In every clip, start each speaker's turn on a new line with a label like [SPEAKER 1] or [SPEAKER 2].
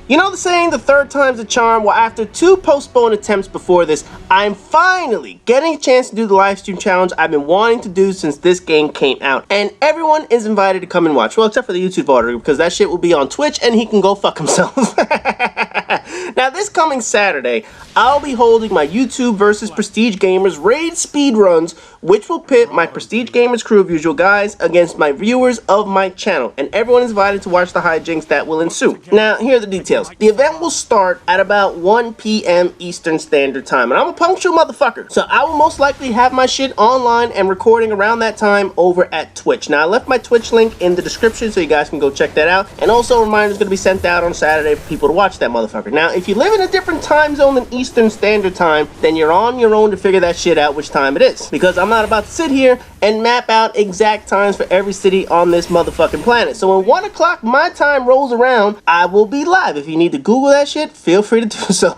[SPEAKER 1] You know the saying, the third time's a charm? Well, after 2 postponed attempts before this, I'm finally getting a chance to do the live stream challenge I've been wanting to do since this game came out. And everyone is invited to come and watch. Well, except for the YouTube auditor, because that shit will be on Twitch and he can go fuck himself. Now, this coming Saturday, I'll be holding my YouTube versus Prestige Gamers raid speedruns, which will pit my Prestige Gamers crew of usual guys against my viewers of my channel. And everyone is invited to watch the hijinks that will ensue. Now, here are the details. The event will start at about 1 p.m. Eastern Standard Time, and I'm a punctual motherfucker, so I will most likely have my shit online and recording around that time over at Twitch. Now, I left my Twitch link in the description so you guys can go check that out, and also a reminder is going to be sent out on Saturday for people to watch that motherfucker. Now, if you live in a different time zone than Eastern Standard Time, then you're on your own to figure that shit out which time it is, because I'm not about to sit here and map out exact times for every city on this motherfucking planet. So when 1 o'clock my time rolls around, I will be live. If you need to Google that shit, feel free to do so.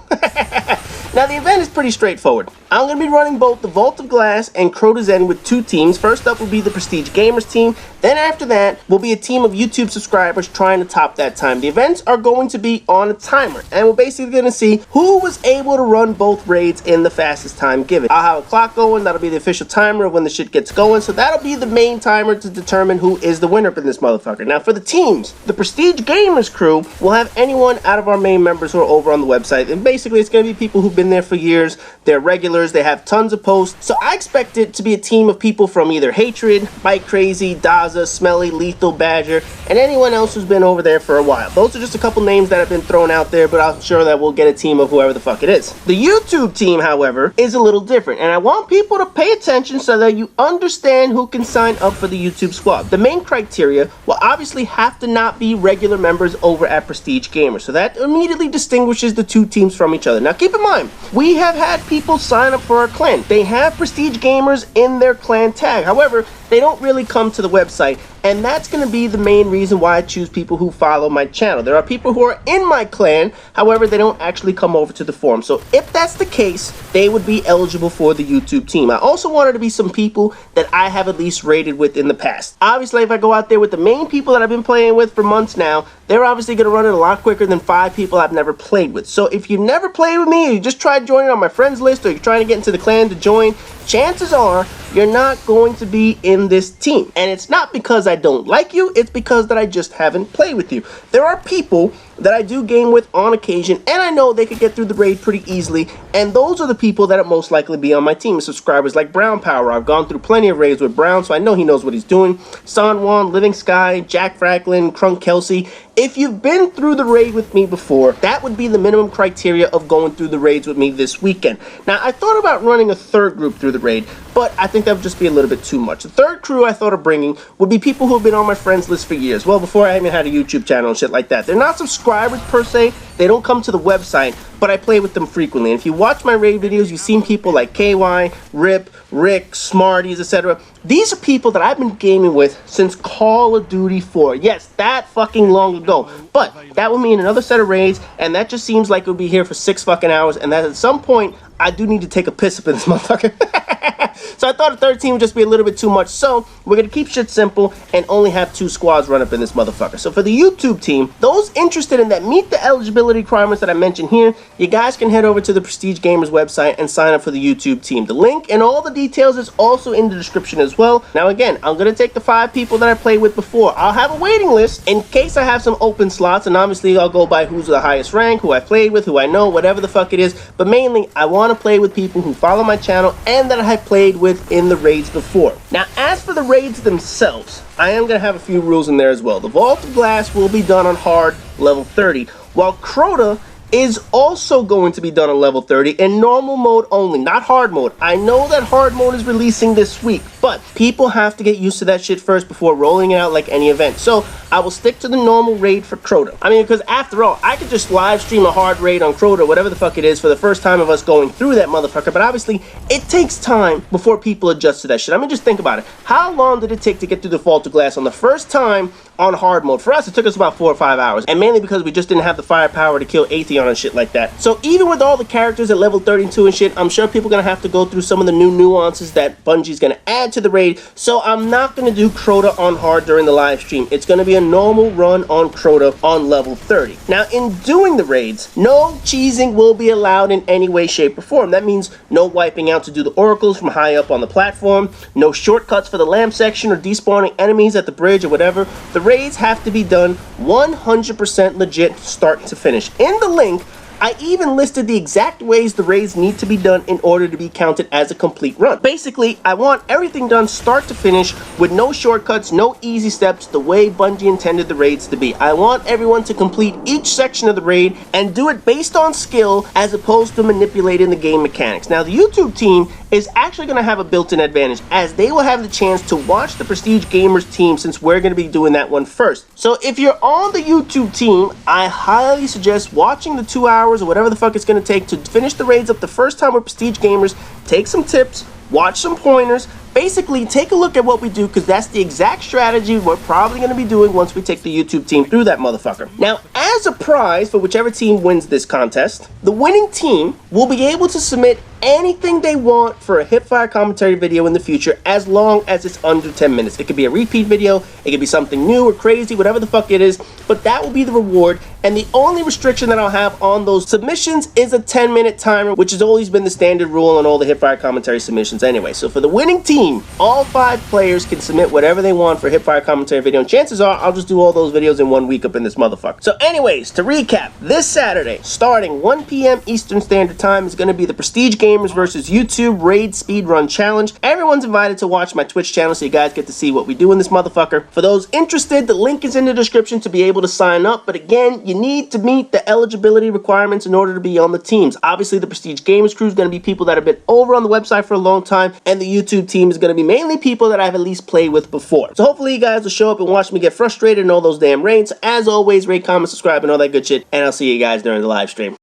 [SPEAKER 1] Now, the event is pretty straightforward. I'm going to be running both the Vault of Glass and Crota's End with 2 teams. First up will be the Prestige Gamers team. Then after that will be a team of YouTube subscribers trying to top that time. The events are going to be on a timer, and we're basically going to see who was able to run both raids in the fastest time given. I'll have a clock going. That'll be the official timer of when the shit gets going. So that'll be the main timer to determine who is the winner in this motherfucker. Now, for the teams, the Prestige Gamers crew will have anyone out of our main members who are over on the website. And basically, it's going to be people who've been there for years. They're regulars. They have tons of posts. So I expect it to be a team of people from either Hatred, Bike Crazy, Daza, Smelly, Lethal, Badger, and anyone else who's been over there for a while. Those are just a couple names that have been thrown out there, but I'm sure that we'll get a team of whoever the fuck it is. The YouTube team, however, is a little different, and I want people to pay attention so that you understand who can sign up for the YouTube squad. The main criteria will obviously have to not be regular members over at Prestige Gamers, so that immediately distinguishes the 2 teams from each other. Now, keep in mind, we have had people sign up for our clan. They have Prestige Gamers in their clan tag. However, they don't really come to the website, and that's going to be the main reason why I choose people who follow my channel. There are people who are in my clan, however, they don't actually come over to the forum. So if that's the case, they would be eligible for the YouTube team. I also wanted to be some people that I have at least raided with in the past. Obviously, if I go out there with the main people that I've been playing with for months now, they're obviously going to run it a lot quicker than 5 people I've never played with. So if you've never played with me, or you just tried joining on my friends list, or you're trying to get into the clan to join, chances are you're not going to be in this team. And it's not because I don't like you, it's because that I just haven't played with you. There are people that I do game with on occasion, and I know they could get through the raid pretty easily, and those are the people that will most likely be on my team. Subscribers like Brown Power. I've gone through plenty of raids with Brown, so I know he knows what he's doing. San Juan, Living Sky, Jack Franklin, Crunk Kelsey. If you've been through the raid with me before, that would be the minimum criteria of going through the raids with me this weekend. Now, I thought about running a 3rd group through the raid, but I think that would just be a little bit too much. The 3rd crew I thought of bringing would be people who have been on my friends list for years. Well, before I even had a YouTube channel and shit like that. They're not subscribers per se. They don't come to the website, but I play with them frequently. And if you watch my raid videos, you've seen people like KY, Rip, Rick, Smarties, etc. These are people that I've been gaming with since Call of Duty 4. Yes, that fucking long ago. But that will mean another set of raids, and that just seems like it would be here for 6 fucking hours, and that at some point, I do need to take a piss up in this motherfucker. So I thought a 3rd team would just be a little bit too much. So we're going to keep shit simple and only have 2 squads run up in this motherfucker. So for the YouTube team, those interested in that meet the eligibility requirements that I mentioned here, you guys can head over to the Prestige Gamers website and sign up for the YouTube team. The link and all the details is also in the description as well. Now again, I'm going to take the 5 people that I played with before. I'll have a waiting list in case I have some open slots, and obviously I'll go by who's the highest rank, who I played with, who I know, whatever the fuck it is. But mainly, I want to play with people who follow my channel and that I have played with in the raids before. Now, as for the raids themselves, I am going to have a few rules in there as well. The Vault of Glass will be done on hard level 30, while Crota is also going to be done on level 30 in normal mode only, not hard mode. I know that hard mode is releasing this week, but people have to get used to that shit first before rolling it out like any event. So I will stick to the normal raid for Crota. I mean, because after all, I could just live stream a hard raid on Crota, whatever the fuck it is, for the first time of us going through that motherfucker, but obviously it takes time before people adjust to that shit. I mean, just think about it. How long did it take to get through the Vault of Glass on the first time on hard mode? For us, it took us about 4 or 5 hours, and mainly because we just didn't have the firepower to kill Atheon and shit like that. So even with all the characters at level 32 and shit, I'm sure people are gonna have to go through some of the new nuances that Bungie's gonna add to to the raid, so I'm not going to do Crota on hard during the live stream. It's going to be a normal run on Crota on level 30. Now, in doing the raids, no cheesing will be allowed in any way, shape, or form. That means no wiping out to do the oracles from high up on the platform, no shortcuts for the lamp section or despawning enemies at the bridge or whatever. The raids have to be done 100% legit start to finish. In the link, I even listed the exact ways the raids need to be done in order to be counted as a complete run. Basically, I want everything done start to finish with no shortcuts, no easy steps, the way Bungie intended the raids to be. I want everyone to complete each section of the raid and do it based on skill as opposed to manipulating the game mechanics. Now, the YouTube team is actually going to have a built-in advantage as they will have the chance to watch the Prestige Gamers team since we're going to be doing that one first. So if you're on the YouTube team, I highly suggest watching the 2 hours or whatever the fuck it's going to take to finish the raids up the first time with Prestige Gamers. Take some tips, watch some pointers, basically take a look at what we do because that's the exact strategy we're probably going to be doing once we take the YouTube team through that motherfucker. Now, as a prize for whichever team wins this contest, the winning team will be able to submit anything they want for a hipfire commentary video in the future as long as it's under 10 minutes. It could be a repeat video, it could be something new or crazy, whatever the fuck it is, but that will be the reward. And the only restriction that I'll have on those submissions is a 10-minute timer, which has always been the standard rule on all the hipfire commentary submissions anyway. So for the winning team, all 5 players can submit whatever they want for a hipfire commentary video, and chances are I'll just do all those videos in 1 week up in this motherfucker. So anyways, to recap, this Saturday, starting 1 p.m. Eastern Standard Time, is going to be the Prestige Gamers versus YouTube Raid Speedrun Challenge. Everyone's invited to watch my Twitch channel so you guys get to see what we do in this motherfucker. For those interested, the link is in the description to be able to sign up, but again, you need to meet the eligibility requirements in order to be on the teams. Obviously, the Prestige Gamers crew is going to be people that have been over on the website for a long time, and the YouTube team is going to be mainly people that I've at least played with before. So hopefully you guys will show up and watch me get frustrated in all those damn raids. As always, rate, comment, subscribe, and all that good shit, and I'll see you guys during the live stream.